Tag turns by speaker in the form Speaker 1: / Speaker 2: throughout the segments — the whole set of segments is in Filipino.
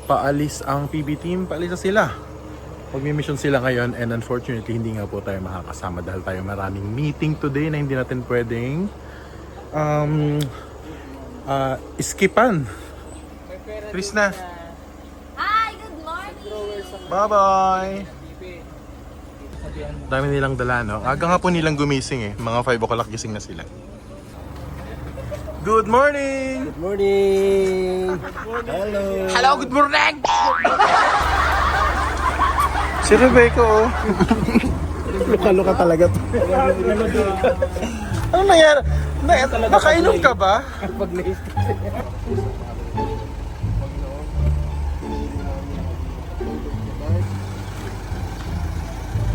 Speaker 1: paalis ang PB team, paalis na sila. Magmi-mission sila ngayon and unfortunately hindi nga po tayo makakasama dahil tayo maraming meeting today na hindi natin pwedeng skipan. Chris na.
Speaker 2: Hi, good morning!
Speaker 1: Bye-bye! Dami nilang dala, no? Aga nga po nilang gumising eh. Mga 5 o'clock gising na sila. Good morning!
Speaker 3: Good morning! Hello!
Speaker 1: Hello, good morning! Si Rebecca, oh. Luka-luka talaga to. Ano nangyari? Nakainom ka ba?
Speaker 3: Pag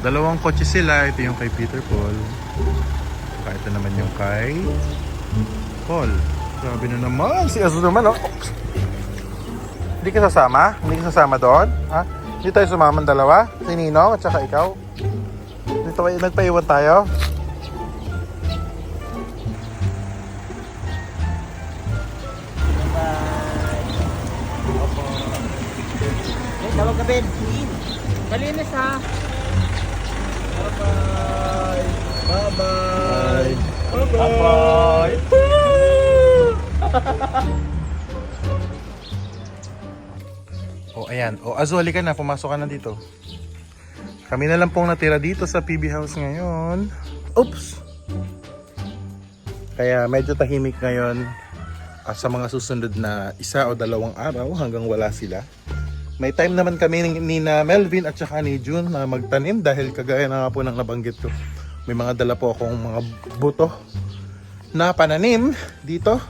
Speaker 1: Dalawang kotse sila. Ito yung kay Peter Paul. Ito naman yung kay Paul. Grabe na naman. Si Azu naman, oh. Hindi ka sasama? Hindi ka sasama doon? Ha? Hindi tayo sumaman dalawa? Si Ninong at saka ikaw? Dito kayo, nagpaiwan tayo?
Speaker 3: Tawag ka, Ben. Malinis, ha? Bye-bye! Bye-bye!
Speaker 1: Bye-bye! Oh, ayan. Oh, Azu, halika na. Pumasok ka na dito. Kami na lang pong natira dito sa PB House ngayon. Oops! Kaya medyo tahimik ngayon sa mga susunod na 1 o 2 araw hanggang wala sila. May time naman kami ni na Melvin at saka ni June na magtanim dahil kagaya na nga po ng nabanggit ko. May mga dala po akong mga buto na pananim dito.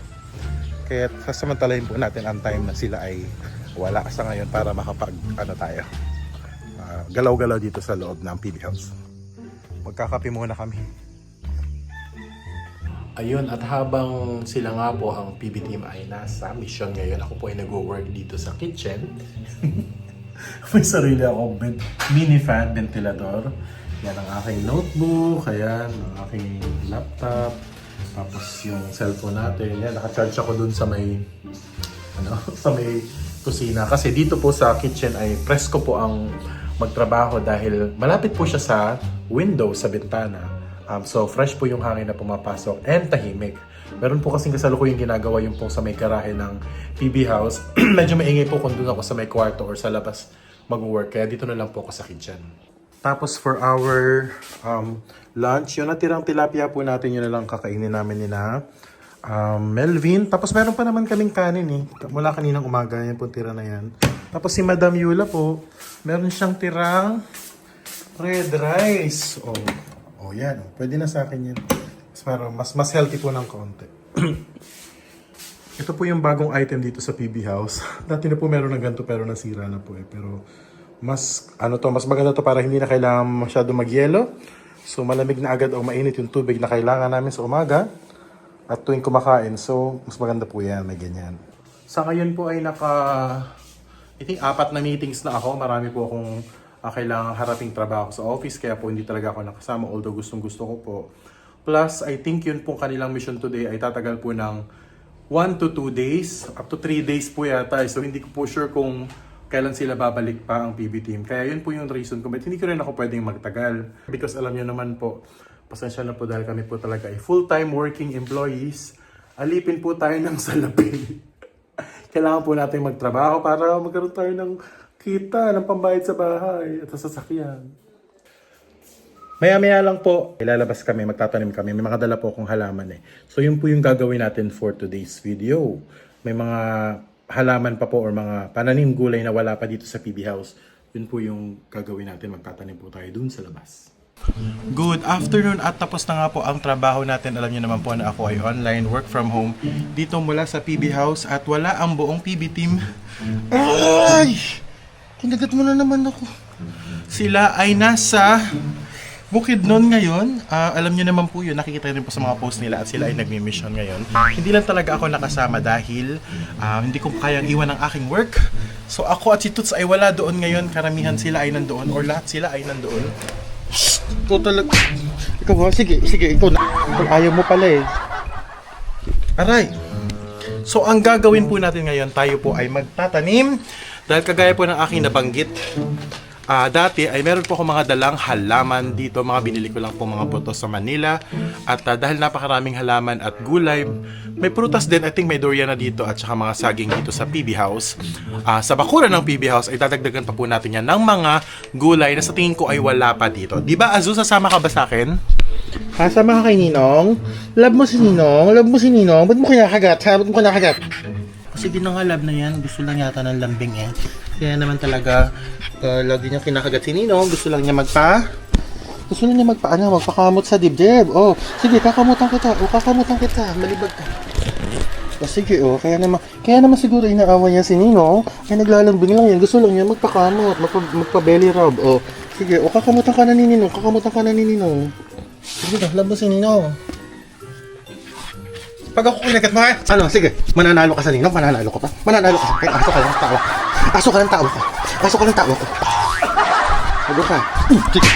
Speaker 1: Kaya sasamantalahin po natin ang time na sila ay wala sa ngayon para makapag galaw-galaw dito sa loob ng PB House. Magkakape muna kami. Ayun, at habang sila nga po ang PB team ay nasa mission ngayon, ako po ay nag-work dito sa kitchen. May sarili akong mini fan ventilador. Yan ang aking notebook, ayan, ang aking laptop. Tapos yung cellphone natin, yan, naka-charge ako dun sa may sa may kusina. Kasi dito po sa kitchen ay presko po ang magtrabaho dahil malapit po siya sa window, sa bintana. So fresh po yung hangin na pumapasok and tahimik. Meron po kasing kasalukuyang ginagawa yung po sa may garahe ng PB House. Medyo maingay po kung doon ako sa may kwarto or sa labas mag-work. Kaya dito na lang po ako sa kitchen. Tapos for our lunch, yung natirang tilapia po natin, yun na lang kakainin namin ni na Melvin. Tapos meron pa naman kaming kanin eh. Mula kaninang umaga, yan po tira na yan. Tapos si Madam Yula po, meron siyang tirang red rice. Oh yan. Pwede na sa akin yan. Mas healthy po ng konti. Ito po yung bagong item dito sa PB House. Dati na po meron ng ganito pero nasira na po eh. Pero mas maganda to para hindi na kailangan masyado magyelo. So malamig na agad o mainit yung tubig na kailangan namin sa umaga at tuwing kumakain. So mas maganda po yan, may ganyan. Sa ngayon po ay I think 4 na meetings na ako. Marami po akong kailangan haraping trabaho sa office kaya po hindi talaga ako nakasama although gustong gusto ko po. Plus I think yun pong kanilang mission today ay tatagal po ng 1 to 2 days, up to 3 days po yata. So hindi ko po sure kung kailan sila babalik pa ang PB team. Kaya yun po yung reason kung ba't hindi ko rin ako pwedeng magtagal. Because alam nyo naman po, pasensya na po dahil kami po talaga ay full-time working employees. Alipin po tayo ng salapi. Kailangan po natin magtrabaho para magkaroon tayo ng kita, ng pambayad sa bahay at sa sasakyan. Maya-maya lang po, ilalabas kami, magtatanim kami. May mga dala po akong halaman eh. So yun po yung gagawin natin for today's video. May mga halaman pa po or mga pananim gulay na wala pa dito sa PB House. Yun po yung gagawin natin, magtatanim po tayo dun sa labas. Good afternoon at tapos na nga po ang trabaho natin. Alam niyo naman po na ako ay online, work from home dito mula sa PB House at wala ang buong PB team. Ay! Kinagat mo na naman ako. Sila ay nasa Bukidnon ngayon. Alam niyo naman po yun, nakikita rin po sa mga post nila at sila ay nagmi-mission ngayon. Hindi lang talaga ako nakasama dahil hindi ko kayang iwan ang aking work. So ako at si Toots ay wala doon ngayon. Karamihan sila ay nandoon or lahat sila ay nandoon. Ito talaga. Ikaw ba? Sige, ikaw na. Ayaw mo pala eh. Aray. So ang gagawin po natin ngayon, tayo po ay magtatanim Dahil kagaya po ng aking nabanggit, dati ay meron po ako mga dalang halaman dito, mga binili ko lang po mga buto sa Manila. At dahil napakaraming halaman at gulay, may prutas din, I think may durian na dito at saka mga saging dito sa PB House. Sa bakuran ng PB House ay dadagdagan pa po natin yan ng mga gulay na sa tingin ko ay wala pa dito. Diba Azu, sasama ka ba sa akin? Sama ka kay Ninong? Love mo si Ninong? Love mo si Ninong? Ba't mo kinakagat? Ba't mo kinakagat? Kasi di na nga love na yan. Gusto lang yata ng lambing eh. Kaya naman talaga, lagi niya kinakagat si Ninong. Gusto lang niya magpakamot sa dibdib. Oh, sige, kakamutan kita. O, kakamutan kita. Malibag ka. O, sige, oh. Kaya naman siguro inaawa niya si Ninong. Ay, naglalambing lang yan. Gusto lang niya magpakamot. Magpa-belly rub. O, sige, o, kakamutan ka na ni Ninong. Kakamutan ka na ni Ninong. Sige na, love mo si Ninong. Pag ako kinagat mo, ano, sige, mananalo ka sa Ninong, mananalo ka pa. Mananalo ka sa akin, aso ka lang tao. Aso ka lang tao ko. Aso ka lang tao ko. Ano ka? Sige.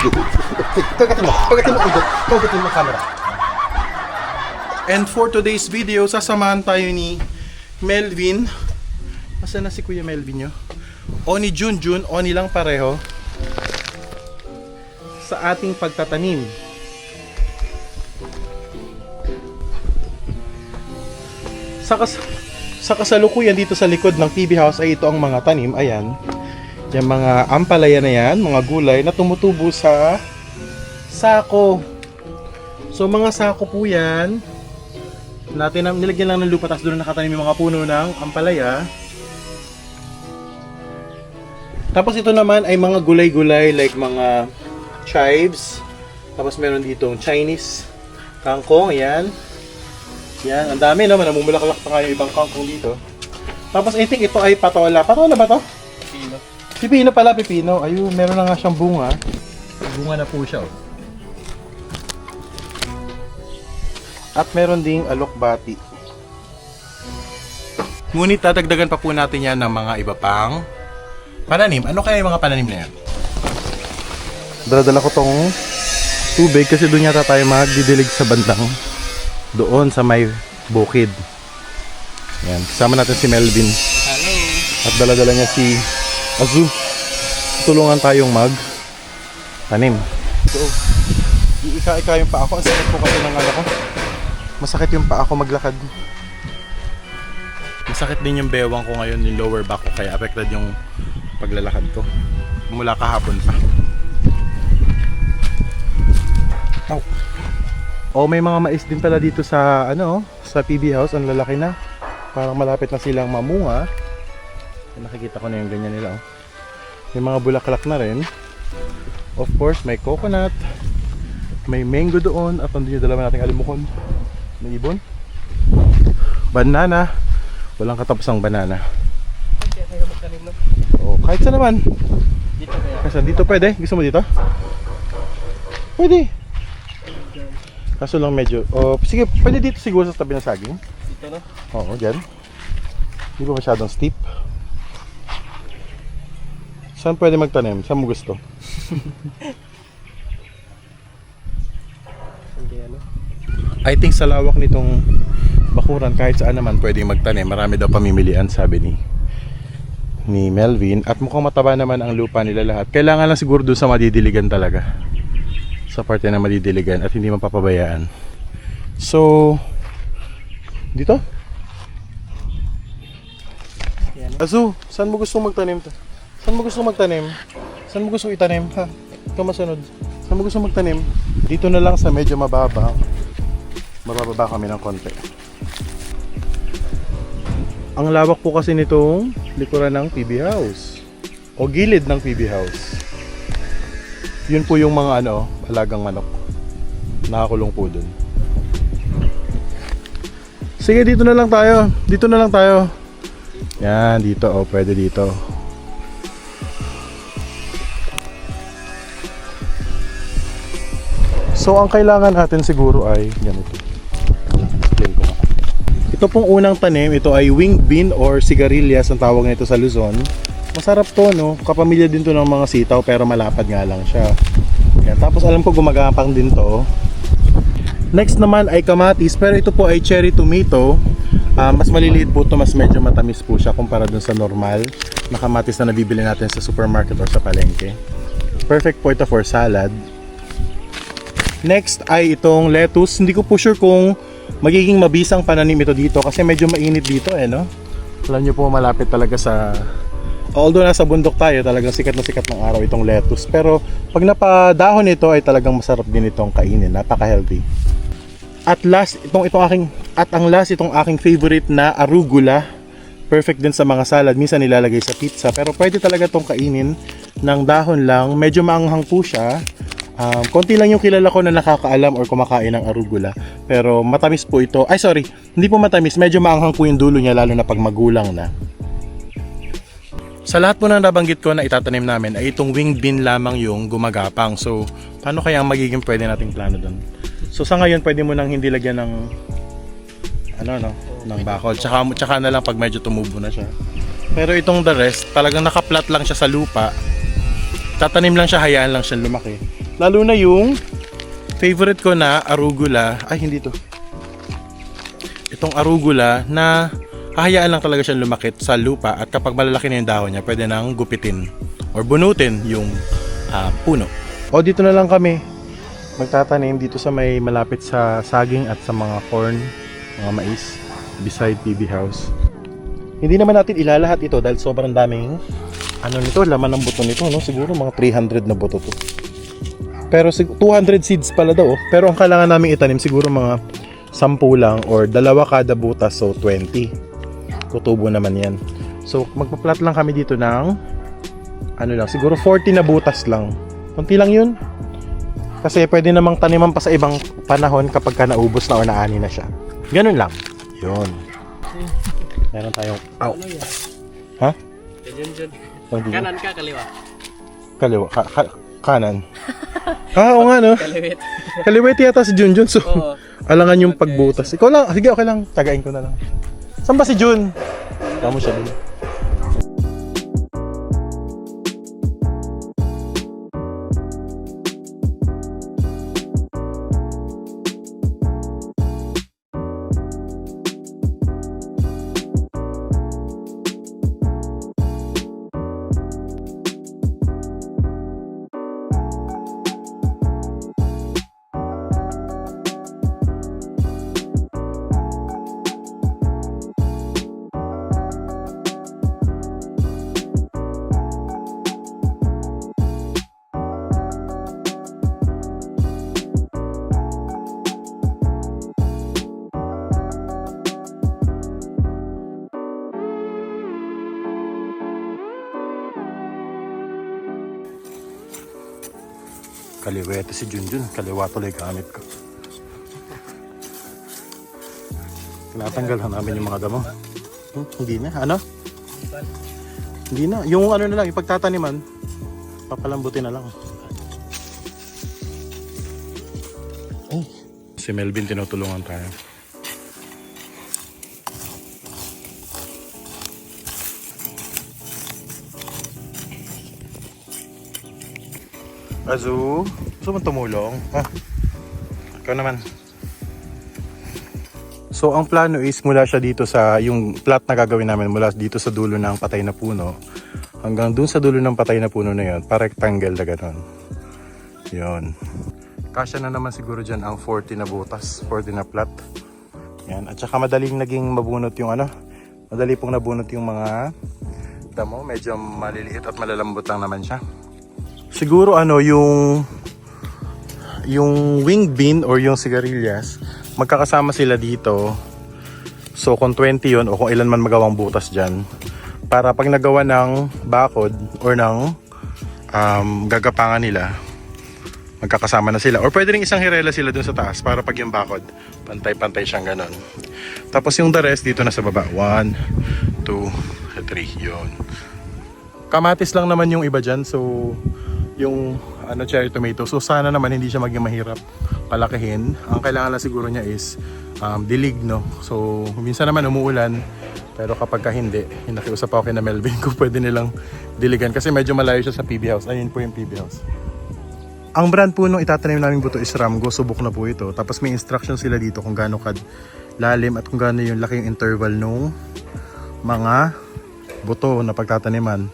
Speaker 1: Pagatin mo camera. And for today's video, sasamahan tayo ni Melvin. Asan na si Kuya Melvin nyo? O ni Junjun, o nilang pareho. Sa ating pagtatanim. Sa kasalukuyan dito sa likod ng PB House ay ito ang mga tanim. Ayan. Yung mga ampalaya na yan, mga gulay na tumutubo sa sako. So mga sako po yan. Nilagyan lang ng lupa, tapos doon nakatanim yung mga puno ng ampalaya. Tapos ito naman ay mga gulay-gulay like mga chives. Tapos meron ditong Chinese kangkong, ayan. Yan, ang dami naman, namumulaklak pa nga yung ibang kangkong dito. Tapos I think ito ay patola. Patola ba to? Pipino. Pipino pala, pipino. Ayun, meron na nga siyang bunga.
Speaker 3: Bunga na po siya. Oh.
Speaker 1: At meron ding alokbati. Ngunit tatagdagan pa po natin yan ng mga iba pang pananim. Ano kaya yung mga pananim na yan? Dala-dala ko tong tubig kasi doon yata tayo magdidilig sa bandang doon sa may bukid. Yan, kasama natin si Melvin.
Speaker 3: Hello.
Speaker 1: At dala-dala niya si Azu. Tulungan tayong tanim. So, iika-ika yung paa ko. Ang sakit po kasi ng ko. Masakit yung paa ko maglakad. Masakit din yung bewang ko ngayon, yung lower back ko. Kaya affected yung paglalakad ko. Mula kahapon pa. Ow. Oh, may mga mais din pala dito sa sa PB House, ang lalaki na. Parang malapit na silang mamunga. Nakikita ko na yung ganyan nila, oh. May mga bulaklak na rin. Of course, may coconut. May mango doon at andun yung dalawa nating alimukon. May ibon. Banana. Walang katapusang banana. Oh, kahit saan naman.
Speaker 3: Dito kaya.
Speaker 1: Kasi dito pwede. Gusto mo dito? Pwede. Kaso lang medyo, sige, pwede dito siguro sa tabi ng saging.
Speaker 3: Dito na.
Speaker 1: Oo, dyan. Hindi ba masyadong steep? Saan pwede magtanim? Saan mo gusto? I think sa lawak nitong bakuran, kahit saan naman pwede magtanim. Marami daw pamimilian, sabi ni Melvin. At mukhang mataba naman ang lupa nila lahat. Kailangan lang siguro doon sa madidiligan talaga. Sa parte na madidiligan at hindi mapapabayaan. So, dito? Azu, saan mo gusto magtanim to? Saan mo gusto magtanim? Saan mo gusto itanim? Ha? Ikaw masunod. Saan mo gusto magtanim? Dito na lang sa medyo mababa. Mabababa kami ng konti. Ang lawak po kasi nitong likuran ng PB House. O gilid ng PB House. Yun po yung mga alagang manok. Nakakulong po dun. Sige, dito na lang tayo. Dito na lang tayo. Yan, dito. O, pwede dito. So, ang kailangan natin siguro ay ganito. Explain ko nga. Ito pong unang tanim, ito ay winged bean or sigarilyas ang tawag nito sa Luzon. Masarap to, no? Kapamilya din to ng mga sitaw pero malapad nga lang siya. Yan. Tapos alam ko gumagapang din to. Next naman ay kamatis, pero ito po ay cherry tomato. Mas maliliit po to, mas medyo matamis po siya kumpara dun sa normal. na kamatis na nabibili natin sa supermarket or sa palengke. Perfect po ito for salad. Next ay itong lettuce. Hindi ko po sure kung magiging mabisang pananim ito dito kasi medyo mainit dito no? Alam nyo po malapit talaga sa... Although nasa bundok tayo, talagang sikat na sikat ng araw itong lettuce. Pero pag napadahon ito ay talagang masarap din itong kainin. Napaka-healthy. At ang last itong aking favorite na arugula. Perfect din sa mga salad. Minsan nilalagay sa pizza. Pero pwede talaga itong kainin ng dahon lang. Medyo maanghang po siya. Konti lang yung kilala ko na nakakaalam or kumakain ng arugula. Pero matamis po ito. Ay sorry, hindi po matamis. Medyo maanghang po yung dulo niya lalo na pag magulang na. Sa lahat po na nabanggit ko na itatanim namin ay itong winged bean lamang yung gumagapang. So, paano kaya ang magiging pwede nating plano doon? So, sa ngayon pwede mo nang hindi lagyan ng ng bakod. Tsaka na lang pag medyo tumubo na siya. Pero itong the rest, talagang nakaplat lang siya sa lupa. Tatanim lang siya, hayaan lang siya lumaki. Lalo na yung favorite ko na arugula. Ay, hindi to. Itong arugula na hahayaan lang talaga siyang lumakit sa lupa at kapag malalaki na yung dahon niya, pwede nang gupitin or bunutin yung puno. O dito na lang kami magtatanim dito sa may malapit sa saging at sa mga corn, mga mais beside PB house. Hindi naman natin ilalahat ito dahil sobrang daming nito, laman ng buto nito, no? Siguro mga 300 na buto to. Pero 200 seeds pala daw, pero ang kailangan namin itanim siguro mga 10 lang or 2 kada butas, so 20. Kutubo naman yan. So magpa-plant lang kami dito ng siguro 40 na butas lang. Kunti lang yun. Kasi pwede namang taniman pa sa ibang panahon kapag ka naubos na or naani na siya. Ganun lang. Yun. Meron tayong Ha?
Speaker 3: Kanan ka, kaliwa?
Speaker 1: Kaliwa. Kanan. Oo nga no.
Speaker 3: Kaliwit.
Speaker 1: Kaliwete yata si Junjun. So alangan yung pagbutas. Ikaw lang. Sige, okay lang. Tagain ko na lang. Saan ba si Jun? Tama siya din. Kaliwete si Junjun. Kaliwa tuloy gamit ko. Tinatanggal namin yung mga damo. Hindi na. Hindi na. Yung na lang, yung pagtataniman, papalambutin na lang. Oh. Si Melvin tinutulungan tayo. Azu, gusto mo tumulong? Ikaw naman. So ang plano is mula siya dito sa yung plot na gagawin namin mula dito sa dulo ng patay na puno hanggang dun sa dulo ng patay na puno na yun, para rectangle na gano'n. Yun. Kasya na naman siguro dyan ang 40 na butas, 40 na plot. Yan. At saka madaling naging mabunot yung madali pong nabunot yung mga damo. Medyo maliliit at malalambot lang naman siya. Siguro yung winged bean or yung sigarilyas, magkakasama sila dito. So kung 20 yun o kung ilan man magawang butas dyan, para pag nagawa ng bakod or ng gagapangan nila, magkakasama na sila. Or pwede rin isang hirela sila dun sa taas para pag yung bakod, pantay-pantay siyang ganon. Tapos yung the rest dito na sa baba. 1, 2, 3, yun. Kamatis lang naman yung iba dyan. So yung cherry tomato. So sana naman hindi siya maging mahirap palakihin. Ang kailangan lang siguro niya is dilig, no? So minsan naman umuulan, pero kapag ka hindi, nakiusap ako kay na Melvin kung pwede nilang diligan kasi medyo malayo siya sa PB house. Ayun po yung PB house. Ang brand po nung itatanim namin buto is Ramgo. Subok na po ito. Tapos may instruction sila dito kung gaano kad lalim at kung gaano yung laki yung interval nung mga buto na pagtataniman.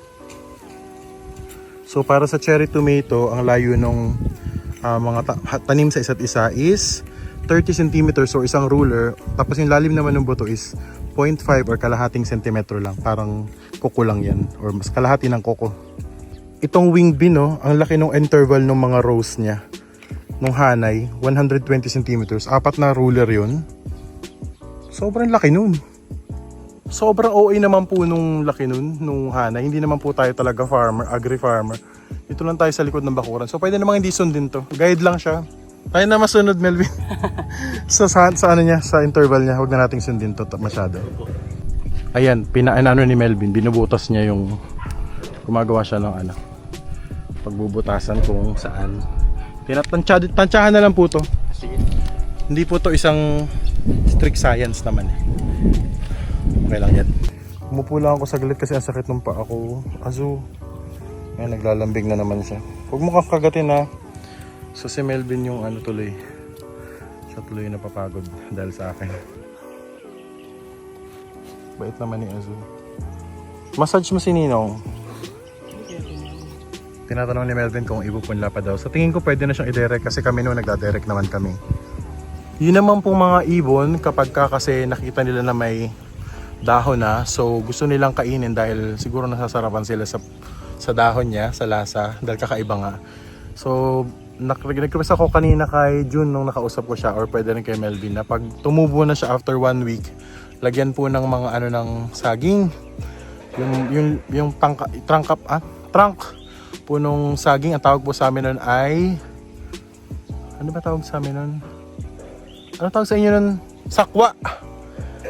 Speaker 1: So para sa cherry tomato, ang layo nung tanim sa isa't isa is 30 cm or isang ruler. Tapos yung lalim naman ng buto is 0.5 or kalahating sentimetro lang. Parang kuko lang yan or mas kalahati ng kuko. Itong wing bean, no, ang laki ng interval ng mga rows niya. Nung hanay, 120 cm. 4 na ruler yun. Sobrang laki nun. Sobrang OA naman po nung laki nun, nung hanay. Hindi naman po tayo talaga farmer, agri-farmer. Dito lang tayo sa likod ng bakuran. So pwede namang hindi sundin to. Guide lang siya. Tayo na masunod, Melvin. sa ano niya, sa interval niya. Huwag na nating sundin to masyado. Ayan, ano ni Melvin, binubutas niya yung gumagawa siya ng ano. Pagbubutasan kung saan. Tansyahan na lang po to.
Speaker 3: Sige.
Speaker 1: Hindi po to isang strict science naman eh. Okay lang yan. Umupo lang ako saglit kasi ang sakit ng paa ko. Azu. Ayan, naglalambing na naman siya. Huwag mo kakagatin ha. So si Melvin yung ano tuloy. Siya tuloy yung napapagod dahil sa akin. Bait naman ni Azu. Massage mo si Ninong. Tinatanong ni Melvin kung ipupunla pa daw. Sa tingin ko pwede na siyang i-direct kasi kami noon nagda-direct naman kami. Yun naman pong mga ibon kapag kasi nakita nila na may dahon na, so gusto nilang kainin dahil siguro nasasarapan sila sa dahon niya, sa lasa, dahil kakaiba nga. So nag-request ako kanina kay June nung nakausap ko siya, or pwede rin kay Melvin, na pag tumubo na siya after 1 week, lagyan po ng mga ano ng saging, yung trunk po nung saging. Ang tawag po sa amin nun ay, ano ba tawag sa amin nun? Ano tawag sa inyo nun? Sakwa.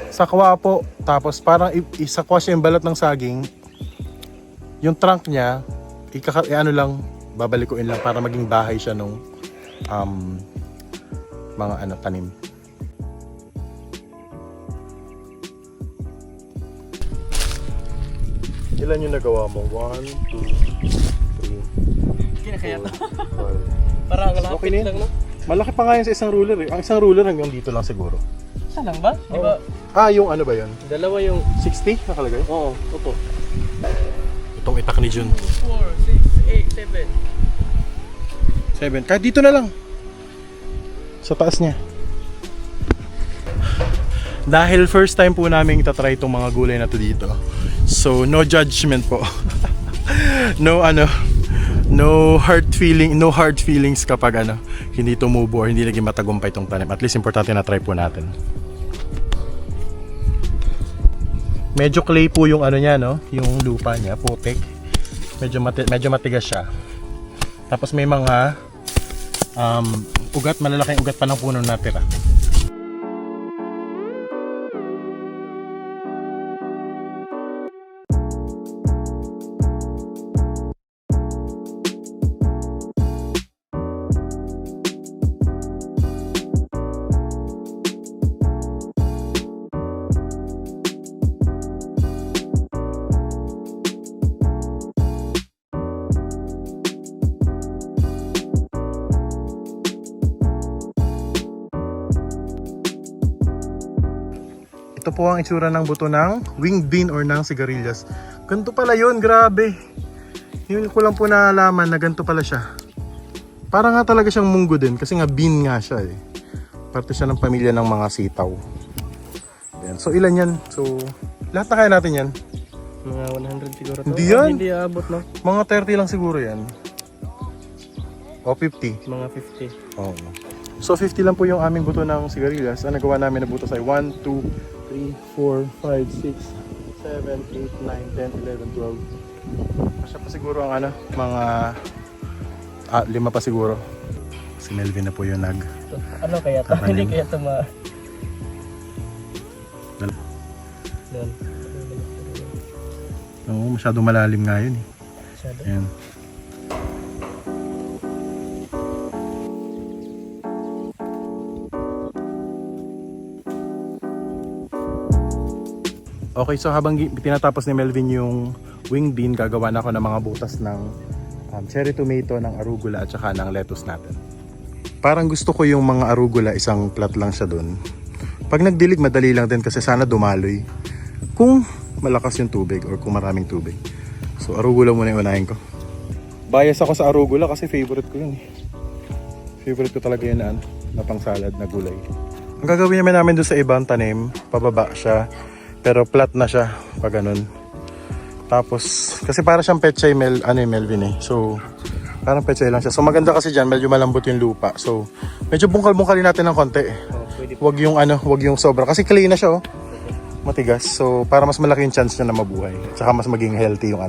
Speaker 1: Sakwa po. Tapos parang isakwa siya yung balat ng saging. Yung trunk niya, ano lang, babalikuin lang para maging bahay siya nung mga ano, tanim. Ilan yung nagawa mo? 1, 2, 3,
Speaker 3: Kinakaya to.
Speaker 1: 4, 5.
Speaker 3: Parang lapit
Speaker 1: Okay na yun.
Speaker 3: lang, no?
Speaker 1: Malaki pa nga yun sa isang ruler eh. Ang isang ruler hanggang dito lang siguro.
Speaker 3: Isa lang ba? Di ba?
Speaker 1: Yung ano ba yun?
Speaker 3: Dalawa yung...
Speaker 1: 60 nakalagay?
Speaker 3: Oo, opo.
Speaker 1: Itong itak ni Jun.
Speaker 3: 4, 6, 8, 7.
Speaker 1: 7. Kahit dito na lang. Sa taas niya. Dahil first time po namin itatry itong mga gulay na to dito. So no judgment po. No hard feelings kapag hindi tumubo or hindi naging matagumpay itong tanim. At least importante na try po natin. Medyo clay po yung niya, no? Yung lupa niya, putik. Medyo matigas siya. Tapos may mga ugat, malalaking ugat pa ng puno natira. Ito po ang itsura ng buto ng winged bean or ng sigarilyas. Ganito pala yun, grabe. Yun ko lang po nalaman na ganito pala siya. Para nga talaga siyang munggo din kasi nga bean nga siya eh. Parte siya ng pamilya ng mga sitaw. Yan. So ilan yan? So lahat na kaya natin yan.
Speaker 3: Mga 100 siguro to.
Speaker 1: Hindi yan.
Speaker 3: Hindi aabot, no?
Speaker 1: Mga 30 lang siguro yan. O 50.
Speaker 3: Mga 50.
Speaker 1: Oo. So 50 lang po yung aming buto ng sigarilyas. Ang nagawa namin na buto ay 1, 2, 3, 4, 5, 6, 7, 8, 9, 10, 11, 12. Masya pa siguro ang mga 5 pa siguro. Si Melvin na po yung
Speaker 3: Ano kaya to?
Speaker 1: Tatanim.
Speaker 3: Hindi kaya to
Speaker 1: Dal-
Speaker 3: Doon.
Speaker 1: Oo, masyadong malalim nga yun eh.
Speaker 3: Masyado.
Speaker 1: Ayan. Okay, so habang tinatapos ni Melvin yung winged bean, gagawa na ako ng mga butas ng cherry tomato, ng arugula at saka ng lettuce natin. Parang gusto ko yung mga arugula, isang plat lang siya dun. Pag nagdilig, madali lang din kasi sana dumaloy. Kung malakas yung tubig or kung maraming tubig. So arugula muna yung unahin ko. Bias ako sa arugula kasi favorite ko yun eh. Favorite ko talaga yun na pang salad na gulay. Ang gagawin namin doon sa ibang tanim, pababa siya. Pero flat na siya pag ganun. Tapos, kasi para siyang pechay Melvin eh. So, parang pechay lang siya. So maganda kasi dyan, medyo malambot yung lupa. So, medyo bungkal-bungkalin natin ng konti.
Speaker 3: Pwede.
Speaker 1: Wag yung sobra. Kasi clay na siya oh. Matigas. So, para mas malaki yung chance niya na mabuhay. Tsaka mas maging healthy yung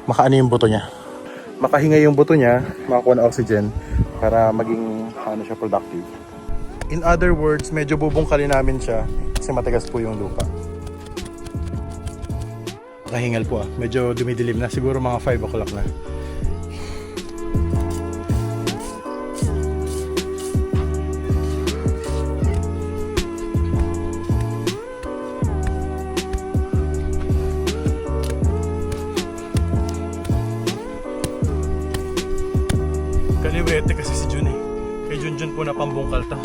Speaker 1: makaano yung buto niya. Makahinga yung buto niya, makakuha ng oxygen para maging siya productive. In other words, medyo bubungkalin namin siya kasi matigas po yung lupa. Makahingal po medyo dumidilim na, siguro mga 5 o'clock na. Kalibrete kasi si Jun eh. Kay Junjun po na pambungkal to.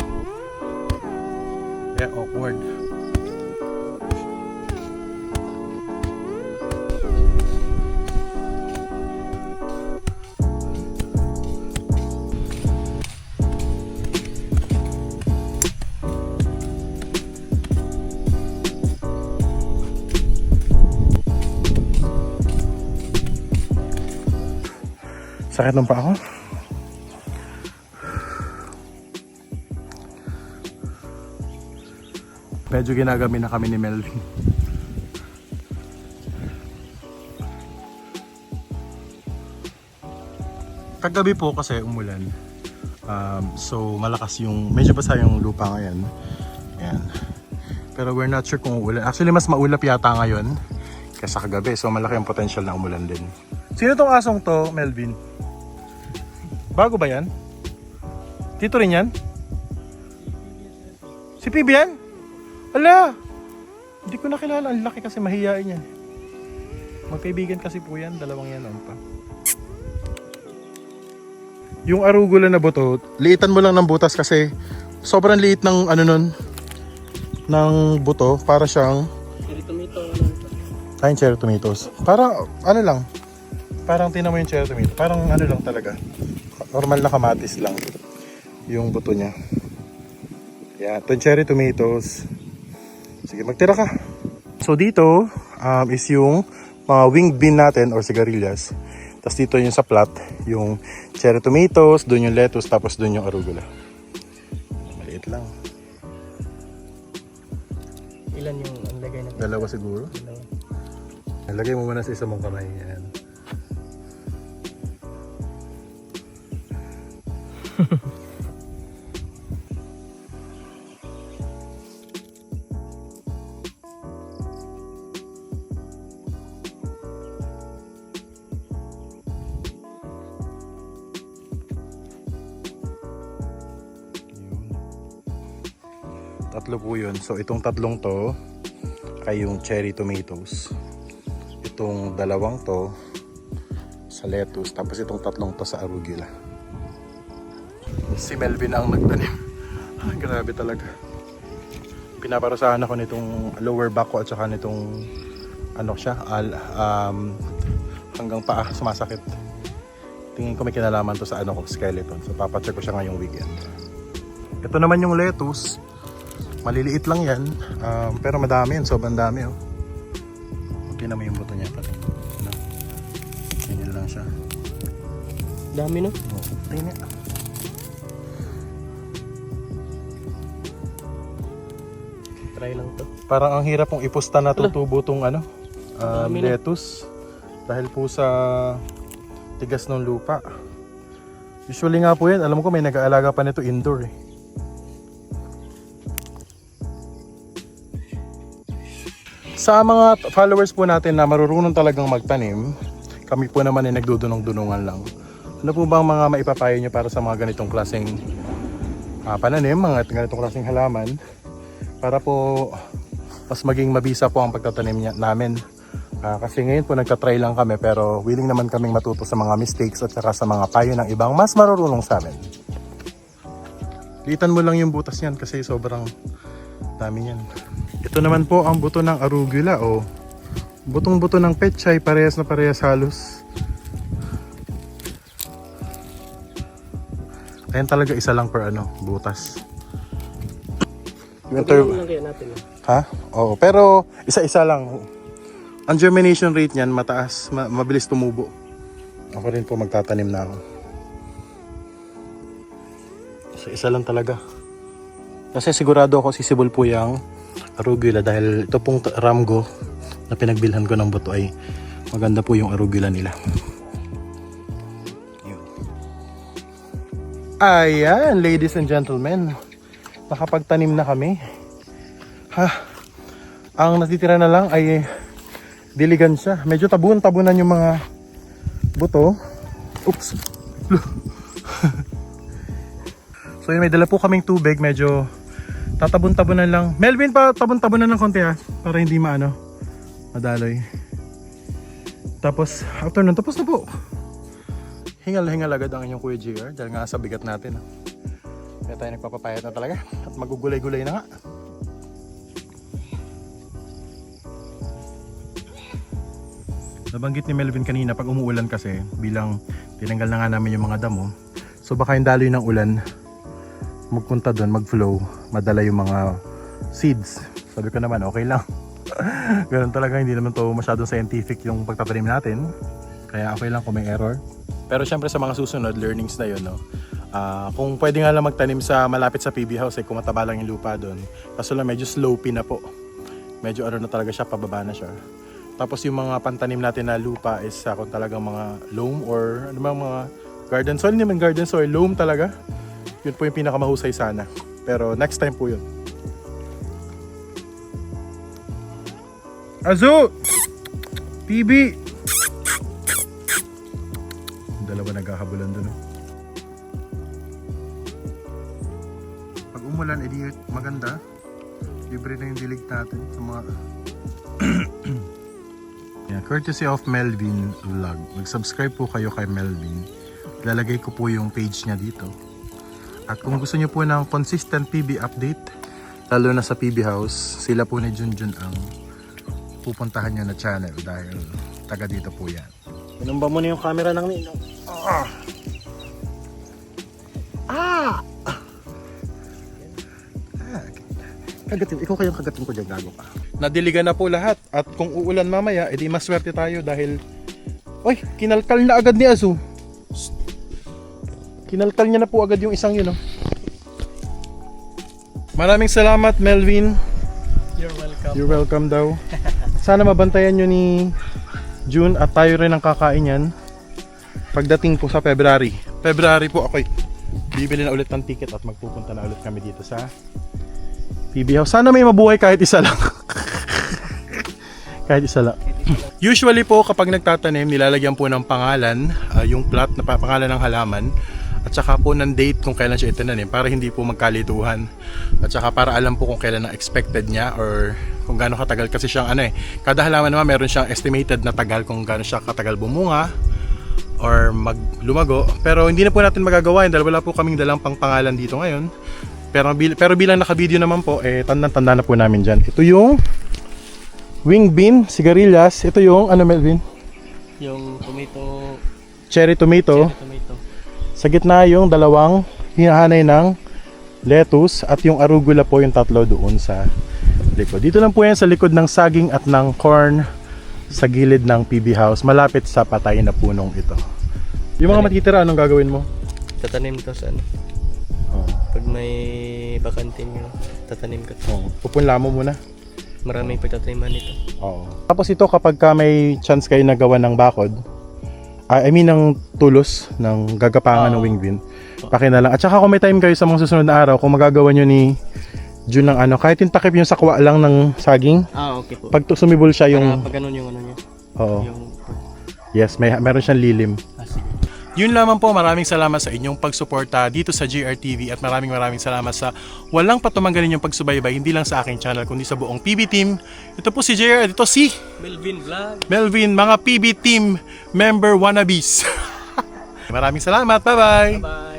Speaker 1: Kaya awkward. Sakit ng paa ko. Medyo ginagamit na kami ni Melvin. Kagabi po kasi umulan. So malakas yung, medyo basa yung lupa ngayon. Ayan. Pero we're not sure kung uulan. Actually mas maulap yata ngayon kaysa kagabi. So malaki ang potential na umulan din. Sino tong asong to, Melvin? Bago ba yan? Tito rin yan? Si PB yan? Ala! Hindi ko nakilala. Ang laki kasi mahihain yan. Magkaibigan kasi po yan. Dalawang yan pa. Yung arugula na buto, liitan mo lang ng butas kasi sobrang liit ng ng buto. Para siyang
Speaker 3: Cherry tomato.
Speaker 1: Ayun, cherry tomatoes. Para lang. Parang tinan mo yung cherry tomato. Parang lang talaga. Normal na kamatis lang yung buto niya. Yan, ito cherry tomatoes. Sige, magtira ka. So dito is yung mga winged bean natin or sigarilyas. Tapos dito yung sa plat, yung cherry tomatoes, doon yung lettuce, tapos doon yung arugula. Maliit lang.
Speaker 3: Ilan yung ang lagay na?
Speaker 1: Dalawa siguro. Nalagay mo muna sa isa mong kamay. Yan. Tatlo po yun. So itong tatlong to ay yung cherry tomatoes. Itong dalawang to sa lettuce. Tapos itong tatlong to sa arugula. Si Melvin ang nagtanim. Grabe talaga. Pinaparusahan ako nitong lower back ko at saka nitong hanggang paa sumasakit. Tingin ko may kinalaman to sa skeleton. So papacheck ko siya ngayong weekend. Ito naman yung lettuce. Maliliit lang yan, pero madami yan, sobrang dami oh. Tingnan mo yung buto niya pati. Ganyan lang siya.
Speaker 3: Dami no?
Speaker 1: Oh, tingnan.
Speaker 3: Try lang to.
Speaker 1: Parang ang hirap pong ipusta na tutubo tong
Speaker 3: Dami na.
Speaker 1: lettuce. Dahil po sa tigas ng lupa. Usually nga po yan, alam ko may nag-aalaga pa nito indoor eh. Sa mga followers po natin na marurunong talagang magtanim, kami po naman ay nagdudunong-dunungan lang. Ano po bang mga maipapayo nyo para sa mga ganitong klaseng pananim, mga ganitong klaseng halaman, para po mas maging mabisa po ang pagtatanim namin. Kasi ngayon po nagtatry lang kami pero willing naman kaming matuto sa mga mistakes at saka sa mga payo ng ibang mas marurunong sa amin. Litan mo lang yung butas yan kasi sobrang dami yan. Ito naman po ang buto ng arugula o Butong-buto ng pechay, parehas na parehas halos. Ayan talaga, isa lang per butas. Yung
Speaker 3: Ganun lang kaya natin.
Speaker 1: Ha? Oo, pero isa-isa lang. Ang germination rate niyan mataas, mabilis tumubo. Ako rin po magtatanim na ako. Isa-isa lang talaga. Kasi sigurado ako sisibol po yung arugula dahil ito pong ramgo na pinagbilhan ko ng buto ay maganda po yung arugula nila. Yun. Ayan, ladies and gentlemen. Nakapagtanim na kami. Ha? Ang natitira na lang ay diligan siya. Medyo tabunan yung mga buto. Oops. So yun, may dala po kaming tubig. Medyo tatabon-tabunan lang. Melvin, pa tabon-tabunan ng konti ha. Para hindi madaloy. Tapos, after nun, tapos na po. Hingal-hingal agad ang inyong Kuya JR. Dahil nga sa bigat natin. Kaya tayo nagpapapayat na talaga. At magugulay-gulay na nga. Nabanggit ni Melvin kanina pag umuulan kasi bilang tinanggal na nga namin yung mga damo. So baka yung daloy ng ulan magpunta doon, mag-flow, madala yung mga seeds. Sabi ko naman okay lang. Ganun talaga, hindi naman to masyadong scientific yung pagtatanim natin. Kaya okay lang kung may error. Pero syempre sa mga susunod, learnings na yun, no? Kung pwede nga lang magtanim sa malapit sa PB house, kung mataba lang yung lupa doon. Kaso lang medyo slopey na po. Medyo na talaga siya, pababa na siya. Tapos yung mga pantanim natin na lupa is kung talagang mga loam or ano mga garden soil, hindi man garden soil, loam talaga. Yun po yung pinakamahusay sana. Pero next time po yun. Azu! PB! Dalawa naghahabulan doon. Pag umulan, edi maganda. Libre na yung dilig natin sa mga yeah, courtesy of Melvin Vlog. Mag-subscribe po kayo kay Melvin. Lalagay ko po yung page niya dito. At kung gusto niyo po ng consistent PB update, lalo na sa PB House, sila po ni Junjun ang pupuntahan niyo na channel dahil taga dito po yan. Pinumba mo na yung camera ng Ninong. Kagatin, ikaw kayong kagatin ko dyan, gago ka. Nadiligan na po lahat at kung uulan mamaya, edi maswerte tayo dahil oy, kinalkal na agad ni Azu. Kinalkal niya na po agad yung isang yun, oh. Maraming salamat, Melvin.
Speaker 3: You're welcome.
Speaker 1: You're welcome daw. Sana mabantayan nyo ni June at tayo rin ang kakain yan pagdating po sa February. February po ako bibili na ulit ng ticket at magpupunta na ulit kami dito sa PB House. Sana may mabuhay kahit isa lang. Kahit isa lang. Usually po kapag nagtatanim, nilalagyan po ng pangalan, yung plot na pangalan ng halaman, at saka po ng date kung kailan siya itinanim para hindi po magkalituhan. At saka para alam po kung kailan ang expected niya or kung gaano katagal kasi siyang kada halaman naman meron siyang estimated na tagal kung gaano siya katagal bumunga or maglumago. Pero hindi na po natin magagawa yun dahil wala po kaming dalang pangpangalan dito ngayon. Pero bilang naka-video naman po, tanda-tanda na po namin dyan. Ito yung wing bean, sigarilyas. Ito yung, Melvin?
Speaker 3: Yung tomato.
Speaker 1: Cherry tomato.
Speaker 3: Cherry tomato.
Speaker 1: Sa gitna yung dalawang hinahanay ng lettuce at yung arugula po yung tatlo doon sa likod. Dito lang po yan sa likod ng saging at ng corn sa gilid ng PB House, malapit sa patay na punong ito. Yung mga matitira, anong gagawin mo?
Speaker 3: Tatanim to sa pag may bakante nyo, tatanim ka to.
Speaker 1: Pupunla mo muna.
Speaker 3: Maraming pagtataniman nito.
Speaker 1: Oo. Tapos ito kapag may chance kayo na gawa ng bakod, ng tulos, ng gagapangan ng wing bean, pakinalang. At saka kung may time kayo sa mga susunod na araw, kung magagawa nyo ni June ng kahit yung takip yung sakwa lang ng saging,
Speaker 3: Okay po.
Speaker 1: pag sumibol siya yung...
Speaker 3: Pag ganun yung niya.
Speaker 1: Oo.
Speaker 3: Yung...
Speaker 1: Yes, meron siyang lilim.
Speaker 3: Sige.
Speaker 1: Yun lamang po, maraming salamat sa inyong pagsuporta dito sa GRTV at maraming salamat sa walang patumanggalin yung pagsubaybay, hindi lang sa aking channel kundi sa buong PB team. Ito po si JR, ito si
Speaker 3: Melvin Vlog.
Speaker 1: Melvin, mga PB team member wannabes. Maraming salamat, bye-bye!
Speaker 3: Bye.